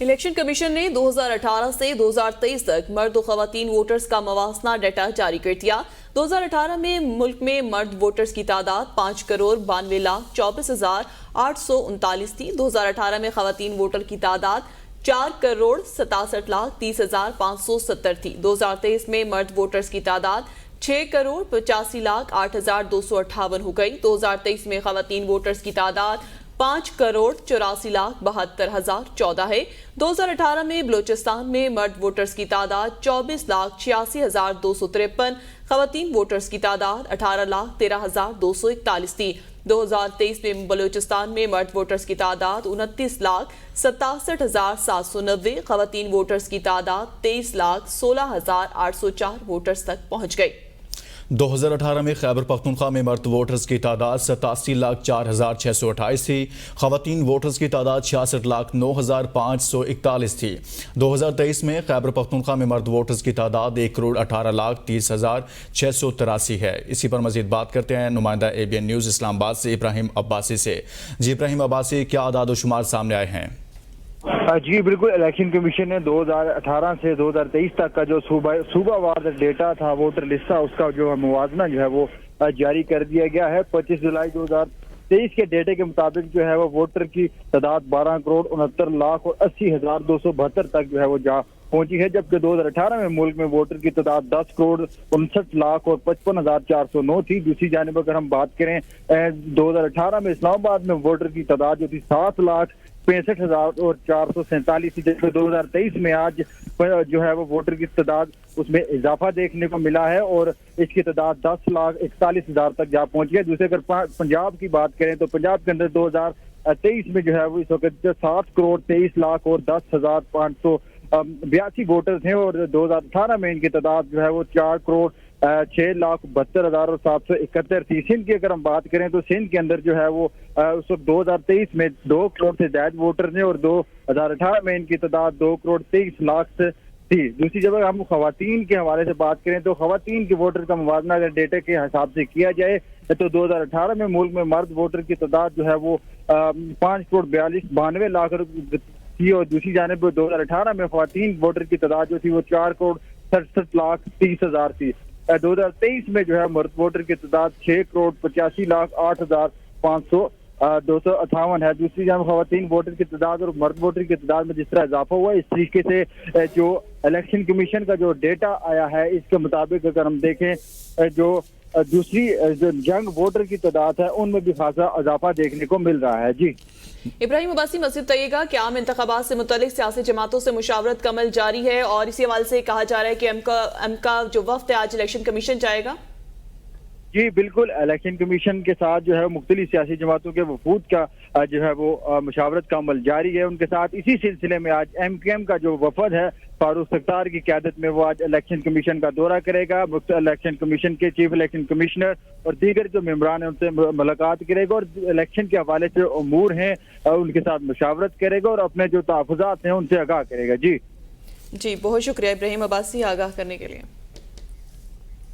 Election commission نے 2018 سے 2023 تک مرد و خواتین ووٹرز کا موازنہ ڈیٹا جاری کر دیا۔ 2018 میں ملک میں مرد ووٹرز کی تعداد 5,92,24,839 تھی۔ 2018 میں خواتین ووٹر کی تعداد 4,67,30,570 تھی۔ 2023 میں مرد ووٹرز کی تعداد 6,85,08,258 ہو گئی۔ 2023 میں خواتین ووٹرز کی تعداد 5,84,72,014 ہے۔ 2018 میں بلوچستان میں مرد ووٹرز کی تعداد 24,86,253، خواتین ووٹرز کی تعداد 18,13,241 تھی۔ 2023 میں بلوچستان میں مرد ووٹرز کی تعداد 29,67,790، خواتین ووٹرز کی تعداد 23,16,804 ووٹرز تک پہنچ گئی۔ 2018 میں خیبر پختونخوا میں مرد ووٹرز کی تعداد 87,04,628 تھی، خواتین ووٹرز کی تعداد 66,09,541 تھی۔ 2023 میں خیبر پختونخوا میں مرد ووٹرز کی تعداد 1,18,30,683 ہے۔ اسی پر مزید بات کرتے ہیں نمائندہ ABN نیوز اسلام آباد سے ابراہیم عباسی سے۔ جی ابراہیم عباسی، کیا اعداد و شمار سامنے آئے ہیں؟ جی بالکل، الیکشن کمیشن نے 2018 سے 2023 تک کا جو صوبہ وار ڈیٹا تھا، ووٹر لسٹ تھا، اس کا جو موازنہ جو ہے وہ جاری کر دیا گیا ہے۔ 25 جولائی 2023 کے ڈیٹے کے مطابق جو ہے وہ ووٹر کی تعداد 12,69,80,272 تک جو ہے وہ جا پہنچی ہے، جبکہ 2018 میں ملک میں ووٹر کی تعداد 10,59,55,409 تھی۔ دوسری جانب اگر ہم بات کریں 2018 میں اسلام آباد میں ووٹر کی تعداد جو تھی 7,65,447 تھی، جبکہ 2023 میں آج جو ہے وہ ووٹر کی تعداد اس میں اضافہ دیکھنے کو ملا ہے اور اس کی تعداد 10,41,000 تک جا پہنچی ہے۔ دوسرے اگر پنجاب کی بات کریں تو پنجاب کے اندر 2023 میں جو ہے وہ اس وقت 7,23,23,582 ووٹرز ہیں اور 2018 میں ان کی تعداد جو ہے وہ 4,06,72,771 تھی۔ سندھ کی اگر ہم بات کریں تو سندھ کے اندر جو ہے وہ اس وقت 2023 میں 2 کروڑ سے زائد ووٹرز ہیں اور 2018 میں ان کی تعداد 2,23,00,000 سے تھی۔ دوسری جگہ ہم خواتین کے حوالے سے بات کریں تو خواتین کے ووٹر کا موازنہ اگر ڈیٹا کے حساب سے کیا جائے تو 2018 میں ملک میں مرد ووٹر کی تعداد جو ہے وہ 5,42,92,00,000 تھی اور دوسری جانب 2018 میں خواتین ووٹر کی تعداد جو تھی وہ 4,67,30,000 تھی۔ 2023 میں جو ہے مرد ووٹر کی تعداد 6,85,08,258 ہے۔ دوسری جانب خواتین ووٹر کی تعداد اور مرد ووٹر کی تعداد میں جس طرح اضافہ ہوا ہے، اس طریقے سے جو الیکشن کمیشن کا جو ڈیٹا آیا ہے اس کے مطابق اگر ہم دیکھیں جو دوسری جو جنگ ووٹر کی تعداد ہے ان میں بھی خاصا اضافہ دیکھنے کو مل رہا ہے۔ جی ابراہیم عباسی، مزید بتائیے گا کہ عام انتخابات سے متعلق سیاسی جماعتوں سے مشاورت کا عمل جاری ہے اور اسی حوالے سے کہا جا رہا ہے کہ ایم کا جو وفد ہے آج الیکشن کمیشن جائے گا؟ جی بالکل، الیکشن کمیشن کے ساتھ جو ہے مختلف سیاسی جماعتوں کے وفود کا جو ہے وہ مشاورت کا عمل جاری ہے۔ ان کے ساتھ اسی سلسلے میں آج MQM کا جو وفد ہے فاروق ستار کی قیادت میں وہ آج الیکشن کمیشن کا دورہ کرے گا۔ الیکشن کمیشن کے چیف الیکشن کمشنر اور دیگر جو ممبران ہیں ان سے ملاقات کرے گا اور الیکشن کے حوالے سے امور ہیں ان کے ساتھ مشاورت کرے گا اور اپنے جو تحفظات ہیں ان سے آگاہ کرے گا۔ جی بہت شکریہ ابراہیم عباسی آگاہ کرنے کے لیے۔